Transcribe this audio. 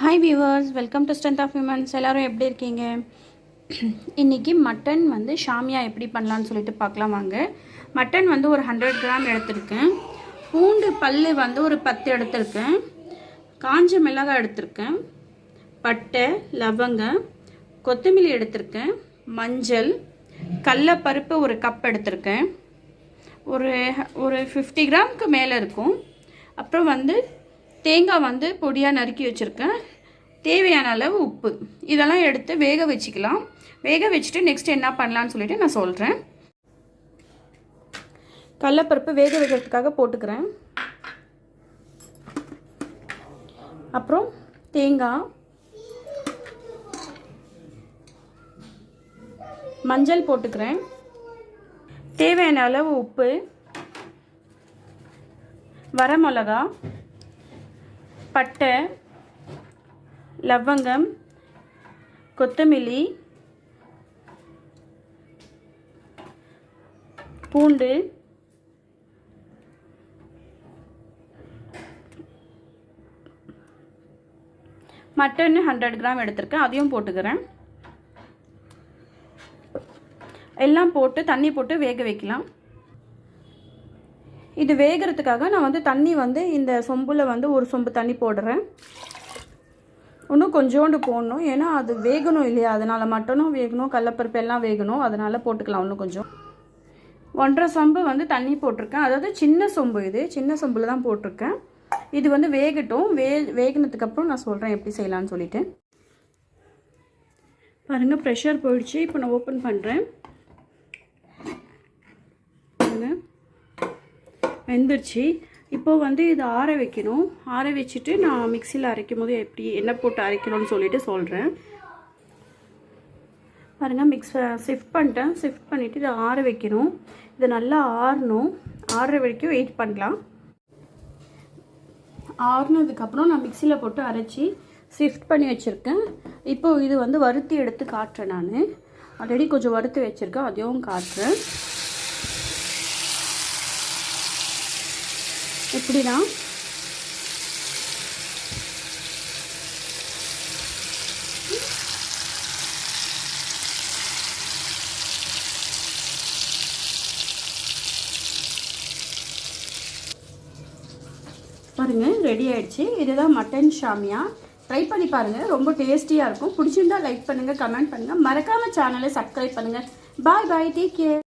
Hi viewers, welcome to strength of women's. எல்லோரும் எப்படி இருக்கீங்க? இன்றைக்கி மட்டன் வந்து ஷாமியா எப்படி பண்ணலான்னு சொல்லிட்டு பார்க்கலாம் வாங்க. மட்டன் வந்து ஒரு 100 கிராம் எடுத்திருக்கேன். பூண்டு பல் வந்து ஒரு 10 எடுத்திருக்கேன். காஞ்ச மிளகாய் எடுத்திருக்கேன். பட்டை, லவங்கம், கொத்தமல்லி எடுத்திருக்கேன். மஞ்சள், கடலைப்பருப்பு ஒரு கப் எடுத்திருக்கேன். ஒரு 50 கிராமுக்கு மேலே இருக்கும். அப்புறம் வந்து தேங்காய் வந்து பொடியாக நறுக்கி வச்சுருக்கேன். தேவையான அளவு உப்பு, இதெல்லாம் எடுத்து வேக வச்சுக்கலாம். வேக வச்சுட்டு நெக்ஸ்ட் என்ன பண்ணலான்னு சொல்லிட்டு நான் சொல்கிறேன். கடலைப்பருப்பு வேக வைக்கிறதுக்காக போட்டுக்கிறேன். அப்புறம் தேங்காய், மஞ்சள் போட்டுக்கிறேன். தேவையான அளவு உப்பு, வரமிளகா, பட்டை, லவங்கம், கொத்தமல்லி, பூண்டு, மட்டன் 100 கிராம் எடுத்திருக்கேன், அதையும் போட்டுக்கிறேன். எல்லாம் போட்டு தண்ணி போட்டு வேக வைக்கலாம். இது வேகிறதுக்காக நான் வந்து தண்ணி வந்து இந்த சொம்பில் வந்து ஒரு சொம்பு தண்ணி போடுறேன். இன்னும் கொஞ்சோண்டு போடணும், ஏன்னா அது வேகணும் இல்லையா, அதனால் மட்டனும் வேகணும், கடலைப்பருப்பு எல்லாம் வேகணும், அதனால் போட்டுக்கலாம் இன்னும் கொஞ்சம். 1.5 சொம்பு வந்து தண்ணி போட்டிருக்கேன். அதாவது சின்ன சொம்பு, இது சின்ன சொம்பில் தான் போட்டிருக்கேன். இது வந்து வேகட்டும். வேகினதுக்கப்புறம் நான் சொல்கிறேன் எப்படி செய்யலான்னு சொல்லிட்டு. பாருங்கள், ப்ரெஷர் போயிடுச்சு. இப்போ நான் ஓப்பன் பண்ணுறேன். வெந்துருச்சு. இப்போது வந்து இதை ஆற வைக்கணும். ஆற வச்சுட்டு நான் மிக்சியில் அரைக்கும் போது எப்படி என்ன போட்டு அரைக்கணும்னு சொல்லிட்டு சொல்கிறேன். பாருங்கள், ஷிஃப்ட் பண்ணிட்டேன். ஷிஃப்ட் பண்ணிவிட்டு இதை ஆற வைக்கணும். இதை நல்லா ஆறணும். ஆறுற வரைக்கும் வெயிட் பண்ணலாம். ஆறுனதுக்கப்புறம் நான் மிக்சியில் போட்டு அரைச்சி ஷிஃப்ட் பண்ணி வச்சுருக்கேன். இப்போது இது வந்து வறுத்து எடுத்து காட்டுறேன். நான் ஆல்ரெடி கொஞ்சம் வறுத்து வச்சுருக்கேன், அதையும் காட்டுறேன். எப்படின்னா, பாருங்கள், ரெடி ஆயிடுச்சு. இதுதான் மட்டன் ஷாமியா. ட்ரை பண்ணி பாருங்கள், ரொம்ப டேஸ்டியாக இருக்கும். பிடிச்சிருந்தா லைக் பண்ணுங்கள், கமெண்ட் பண்ணுங்கள், மறக்காமல் சேனலை சப்ஸ்கிரைப் பண்ணுங்கள். பாய் பாய், டேக் கேர்.